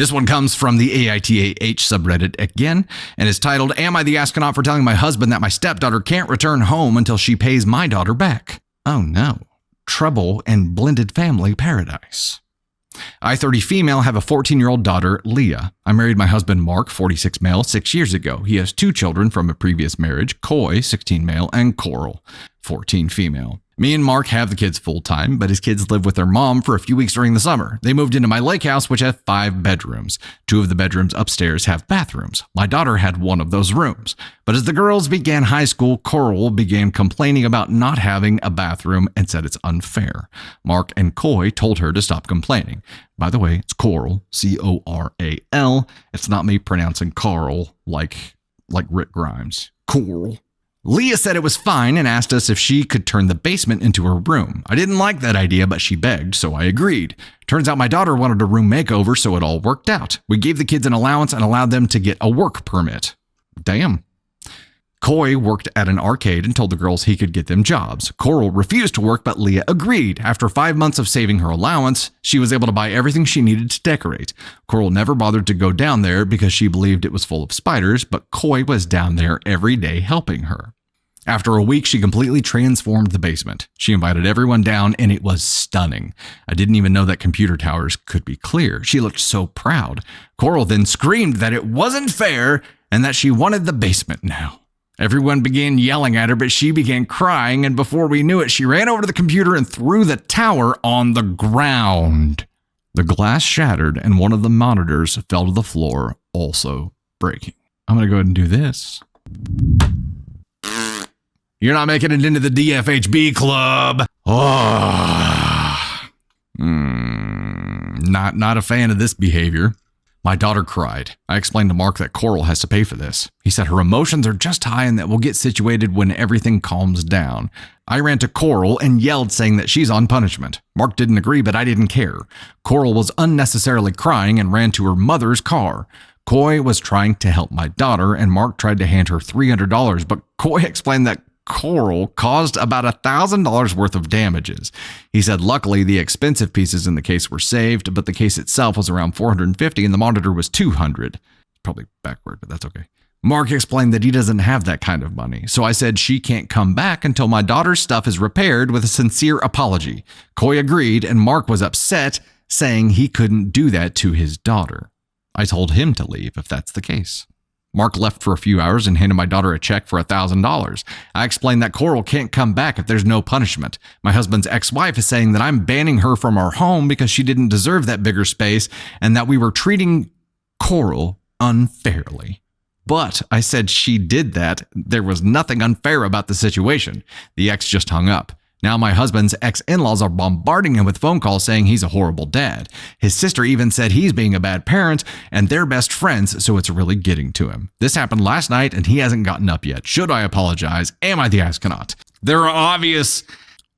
This one comes from the AITA subreddit again, and is titled, Am I the astronaut for telling my husband that my stepdaughter can't return home until she pays my daughter back? Oh no. Trouble in blended family paradise. I, 30 female, have a 14-year-old daughter, Leah. I married my husband, Mark, 46 male, 6 years ago. He has 2 children from a previous marriage, Coy, 16 male, and Coral, 14 female. Me and Mark have the kids full-time, but his kids live with their mom for a few weeks during the summer. They moved into my lake house, which has 5 bedrooms. 2 of the bedrooms upstairs have bathrooms. My daughter had one of those rooms. But as the girls began high school, Coral began complaining about not having a bathroom and said it's unfair. Mark and Coy told her to stop complaining. By the way, it's Coral, C-O-R-A-L. It's not me pronouncing Carl like Rick Grimes. Coral. Leah said it was fine and asked us if she could turn the basement into her room. I didn't like that idea, but she begged, so I agreed. Turns out my daughter wanted a room makeover, so it all worked out. We gave the kids an allowance and allowed them to get a work permit. Damn. Coy worked at an arcade and told the girls he could get them jobs. Coral refused to work, but Leah agreed. After 5 months of saving her allowance, she was able to buy everything she needed to decorate. Coral never bothered to go down there because she believed it was full of spiders, but Coy was down there every day helping her. After a week, she completely transformed the basement. She invited everyone down, and it was stunning. I didn't even know that computer towers could be clear. She looked so proud. Coral then screamed that it wasn't fair and that she wanted the basement now. Everyone began yelling at her, but she began crying, and before we knew it, she ran over to the computer and threw the tower on the ground. The glass shattered, and one of the monitors fell to the floor, also breaking. I'm going to go ahead and do this. You're not making it into the DFHB club. Oh. Not a fan of this behavior. My daughter cried. I explained to Mark that Coral has to pay for this. He said her emotions are just high and that we'll get situated when everything calms down. I ran to Coral and yelled saying that she's on punishment. Mark didn't agree, but I didn't care. Coral was unnecessarily crying and ran to her mother's car. Coy was trying to help my daughter and Mark tried to hand her $300, but Coy explained that Coral caused about $1,000 worth of damages. He said luckily the expensive pieces in the case were saved, but the case itself was around $450 and the monitor was $200. Probably backward, but that's okay. Mark explained that he doesn't have that kind of money, so I said she can't come back until my daughter's stuff is repaired with a sincere apology. Coy agreed, and Mark was upset, saying he couldn't do that to his daughter. I told him to leave if that's the case. Mark left for a few hours and handed my daughter a check for $1,000. I explained that Coral can't come back if there's no punishment. My husband's ex-wife is saying that I'm banning her from our home because she didn't deserve that bigger space and that we were treating Coral unfairly. But I said she did that. There was nothing unfair about the situation. The ex just hung up. Now my husband's ex-in-laws are bombarding him with phone calls saying he's a horrible dad. His sister even said he's being a bad parent, and they're best friends, so it's really getting to him. This happened last night, and he hasn't gotten up yet. Should I apologize? Am I the astronaut? There are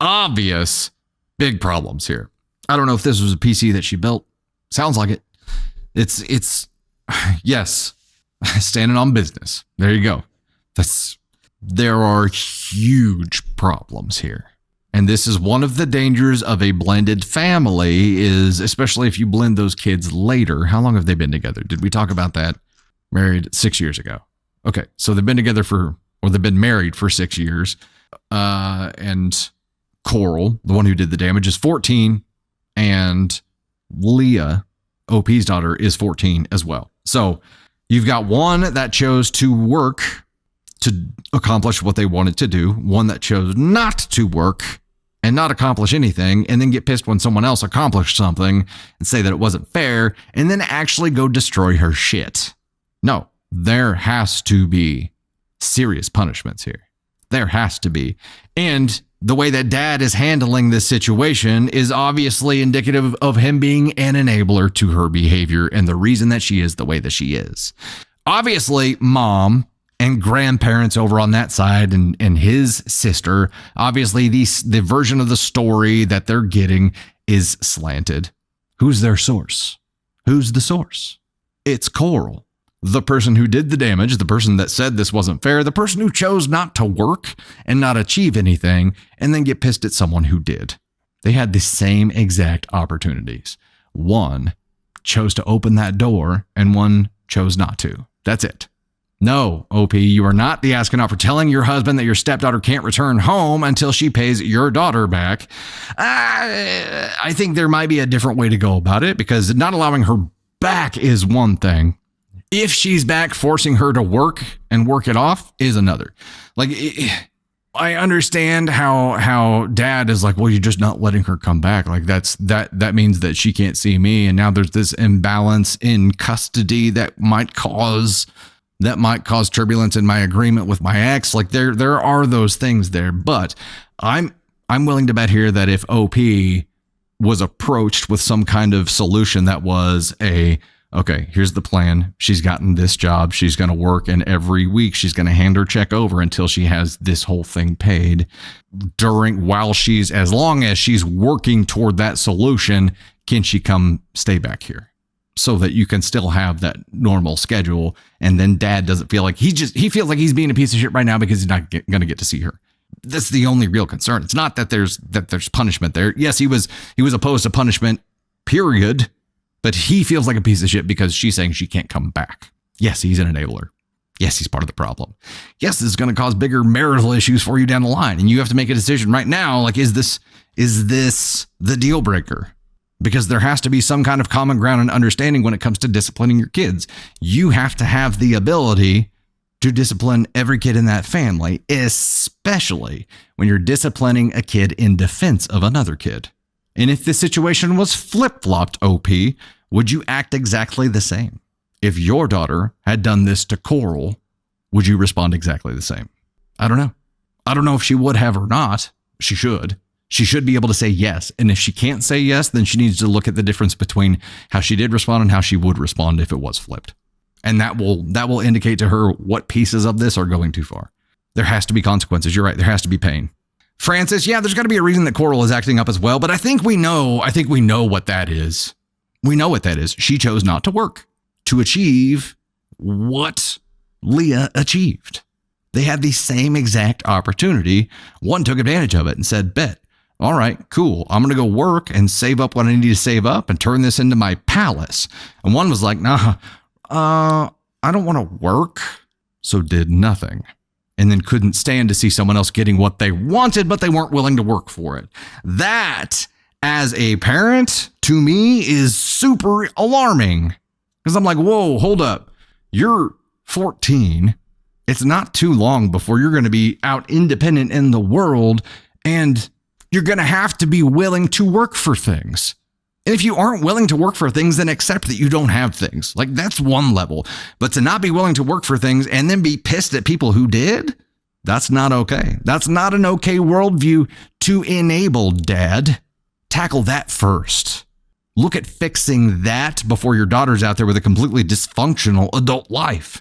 obvious big problems here. I don't know if this was a PC that she built. Sounds like it. It's yes, standing on business. There you go. There are huge problems here. And this is one of the dangers of a blended family is, especially if you blend those kids later. How long have they been together? Did we talk about that? Married 6 years ago. Okay. So they've been together they've been married for 6 years. And Coral, the one who did the damage, is 14. And Leah, OP's daughter, is 14 as well. So you've got one that chose to work to accomplish what they wanted to do, one that chose not to work and not accomplish anything, and then get pissed when someone else accomplished something and say that it wasn't fair, and then actually go destroy her shit. No, there has to be serious punishments here. There has to be. And the way that dad is handling this situation is obviously indicative of him being an enabler to her behavior and the reason that she is the way that she is. Obviously, mom and grandparents over on that side and his sister, obviously the version of the story that they're getting is slanted. Who's their source? Who's the source? It's Coral, the person who did the damage, the person that said this wasn't fair, the person who chose not to work and not achieve anything and then get pissed at someone who did. They had the same exact opportunities. One chose to open that door and one chose not to. That's it. No, OP, you are not the astronaut for telling your husband that your stepdaughter can't return home until she pays your daughter back. I think there might be a different way to go about it, because not allowing her back is one thing. If she's back, forcing her to work and work it off is another. Like, I understand how dad is like, well, you're just not letting her come back. Like that means that she can't see me. And now there's this imbalance in custody that might cause turbulence in my agreement with my ex. Like there are those things there, but I'm willing to bet here that if OP was approached with some kind of solution that was okay, here's the plan. She's gotten this job. She's going to work, and every week she's going to hand her check over until she has this whole thing paid. As long as she's working toward that solution, can she come stay back here so that you can still have that normal schedule? And then dad doesn't feel like he feels like he's being a piece of shit right now because he's not going to get to see her. That's the only real concern. It's not that there's punishment there. Yes, he was opposed to punishment, period. But he feels like a piece of shit because she's saying she can't come back. Yes, he's an enabler. Yes, he's part of the problem. Yes, this is going to cause bigger marital issues for you down the line. And you have to make a decision right now. Like, is this the deal breaker? Because there has to be some kind of common ground and understanding when it comes to disciplining your kids. You have to have the ability to discipline every kid in that family, especially when you're disciplining a kid in defense of another kid. And if this situation was flip-flopped, OP, would you act exactly the same? If your daughter had done this to Coral, would you respond exactly the same? I don't know. I don't know if she would have or not. She should. She should be able to say yes. And if she can't say yes, then she needs to look at the difference between how she did respond and how she would respond if it was flipped. And that will indicate to her what pieces of this are going too far. There has to be consequences. You're right. There has to be pain. Francis, yeah, there's got to be a reason that Coral is acting up as well, but I think we know what that is. We know what that is. She chose not to work to achieve what Leah achieved. They had the same exact opportunity. One took advantage of it and said, bet, all right, cool. I'm going to go work and save up what I need to save up and turn this into my palace. And one was like, nah, I don't want to work. So did nothing. And then couldn't stand to see someone else getting what they wanted, but they weren't willing to work for it. That, as a parent, to me, is super alarming. Because I'm like, whoa, hold up. You're 14. It's not too long before you're going to be out independent in the world, and you're going to have to be willing to work for things. And if you aren't willing to work for things, then accept that you don't have things. Like, that's one level. But to not be willing to work for things and then be pissed at people who did, that's not okay. That's not an okay worldview to enable, Dad. Tackle that first. Look at fixing that before your daughter's out there with a completely dysfunctional adult life.